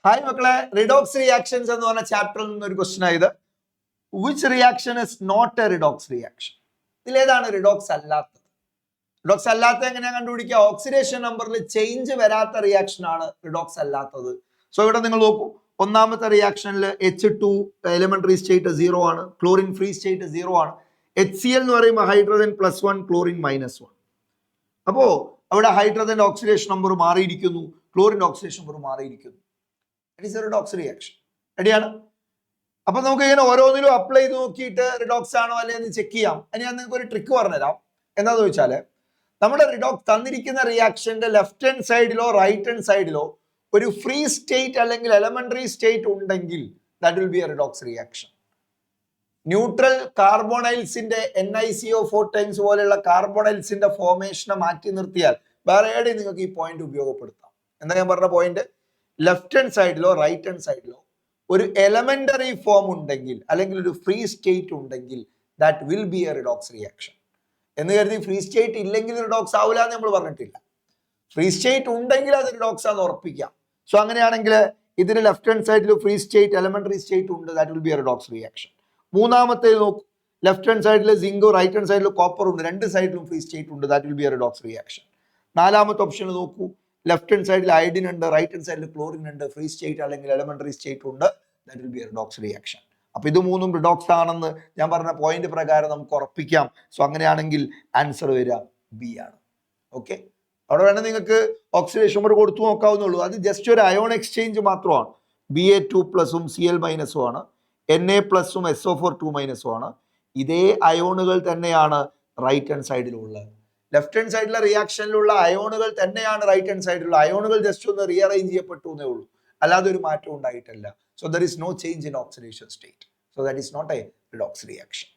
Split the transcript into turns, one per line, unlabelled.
Hi മക്കളെ, redox reactions എന്ന് പറഞ്ഞ ചാപ്റ്ററിൽ നിന്ന് ഒരു ക്വസ്റ്റൻ ആയത് which reaction is not a redox reaction. ഇതിലേതാണ് റിഡോക്സ് അല്ലാത്തത്? റിഡോക്സ് അല്ലാത്തത് എങ്ങനെയാ കണ്ടുപിടിക്കുക? ഓക്സിഡേഷൻ നമ്പറിൽ ചേഞ്ച് വരാത്ത റിയാക്ഷൻ ആണ് റിഡോക്സ് അല്ലാത്തത്. സോ ഇവിടെ നിങ്ങൾ നോക്കൂ, ഒന്നാമത്തെ റിയാക്ഷനിൽ H2 എലിമെന്ററി സ്റ്റേറ്റ് 0 ആണ്, ക്ലോറിൻ ഫ്രീ സ്റ്റേറ്റ് 0 ആണ്. HCl എന്ന് പറയുമ്പോൾ ഹൈഡ്രജൻ +1 ക്ലോറിൻ -1. അപ്പോ അവിടെ ഹൈഡ്രജന്റെ ഓക്സിഡേഷൻ നമ്പർ മാറിയിരിക്കുന്നു, ക്ലോറിൻ ഓക്സിഡേഷൻ നമ്പർ മാറിയിരിക്കുന്നു. It is A redox reaction. റെഡിയാണ്? അപ്പൊ നമുക്ക് ഇങ്ങനെ ഓരോന്നിലും അപ്ലൈ ചെയ്ത് നോക്കിയിട്ട് റിഡോക്സ് ആണോ അല്ലെ എന്ന് ചെക്ക് ചെയ്യാം. അതിന് ഞാൻ നിങ്ങൾക്ക് ഒരു ട്രിക്ക് പറഞ്ഞുതരാം. എന്താന്ന് ചോദിച്ചാല്, നമ്മുടെ റിഡോക്സ് തന്നിരിക്കുന്ന റിയാക്ഷന്റെ ലെഫ്റ്റ് ഹാൻഡ് സൈഡിലോ റൈറ്റ് ഹാൻഡ് സൈഡിലോ ഒരു ഫ്രീ സ്റ്റേറ്റ് അല്ലെങ്കിൽ എലമെന്ററി സ്റ്റേറ്റ് ഉണ്ടെങ്കിൽ that will be a redox reaction. Neutral കാർബോണൈൽസിന്റെ NiCO4 ടൈംസ് പോലെയുള്ള കാർബോണൈൽസിന്റെ ഫോർമേഷനെ മാറ്റി നിർത്തിയാൽ വേറെ എവിടെയും നിങ്ങൾക്ക് ഈ പോയിന്റ് ഉപയോഗപ്പെടുത്താം. എന്താ ഞാൻ പറഞ്ഞ പോയിന്റ്? ലെഫ്റ്റ് ഹാൻഡ് സൈഡിലോ റൈറ്റ് ഹാൻഡ് സൈഡിലോ ഒരു എലമെന്ററി ഫോം ഉണ്ടെങ്കിൽ അല്ലെങ്കിൽ ഒരു ഫ്രീ സ്റ്റേറ്റ് ഉണ്ടെങ്കിൽ that will be a redox reaction. എന്ന് കരുതി ഫ്രീ സ്റ്റേറ്റ് ഇല്ലെങ്കിൽ റിഡോക്സ് ആവില്ല എന്ന് നമ്മൾ പറഞ്ഞിട്ടില്ല. ഫ്രീ സ്റ്റേറ്റ് ഉണ്ടെങ്കിൽ അത് റിഡോക്സ് ആണെന്ന് ഉറപ്പിക്കാം. സോ അങ്ങനെയാണെങ്കിൽ ഇതിന് ലെഫ്റ്റ് ഹാൻഡ് സൈഡിൽ ഫ്രീ സ്റ്റേറ്റ് എലമെന്ററി സ്റ്റേറ്റ് ഉണ്ട്, that will be a redox reaction. മൂന്നാമത്തെ നോക്കൂ, ലെഫ്റ്റ് ഹാൻഡ് സൈഡിൽ സിങ്ക്, റൈറ്റ് ഹാൻഡ് സൈഡിൽ കോപ്പർ ഉണ്ട്, രണ്ട് സൈഡിലും ഫ്രീ സ്റ്റേറ്റ് ഉണ്ട്, that will be a redox reaction. നാലാമത്തെ ഓപ്ഷൻ നോക്കൂ, ലെഫ്റ്റ് ഹാൻഡ് സൈഡിൽ അയഡിൻ ഉണ്ട്, റൈറ്റ് ഹാൻഡ് സൈഡിൽ ക്ലോറിൻ ഉണ്ട്, ഫ്രീ സ്റ്റേറ്റ് അല്ലെങ്കിൽ എലമെന്ററി സ്റ്റേറ്റ് ഉണ്ട്, that will be a redox reaction. അപ്പൊ ഇത് മൂന്നും റിഡോക്സ് ആണെന്ന് ഞാൻ പറഞ്ഞ പോയിന്റ് പ്രകാരം നമുക്ക് ഉറപ്പിക്കാം. സോ അങ്ങനെയാണെങ്കിൽ ആൻസർ വരിക ബി ആണ്. ഓക്കെ, അവിടെ വേണം നിങ്ങൾക്ക് ഓക്സിഡേഷൻ നമ്പർ കൊടുത്തു നോക്കാവുന്നുള്ളൂ. അത് ജസ്റ്റ് ഒരു അയോൺ എക്സ്ചേഞ്ച് മാത്രമാണ്. Ba2+ഉം Cl- ഉം ആണ്, Na+ഉം SO4 2- ആണ്. ഇതേ അയോണുകൾ തന്നെയാണ് റൈറ്റ് ഹാൻഡ് സൈഡിലുള്ളത്. ലെഫ്റ്റ് ഹാൻഡ് സൈഡിലെ റിയാക്ഷനിലുള്ള അയോണുകൾ തന്നെയാണ് റൈറ്റ് ഹാൻഡ് സൈഡിലുള്ള അയോണുകൾ. ജസ്റ്റ് ഒന്ന് റീഅറേഞ്ച് ചെയ്യപ്പെട്ടു എന്നേ ഉള്ളൂ, അല്ലാതെ ഒരു മാറ്റം ഉണ്ടായിട്ടില്ല. So there is no change in oxidation state. So that is not a redox reaction.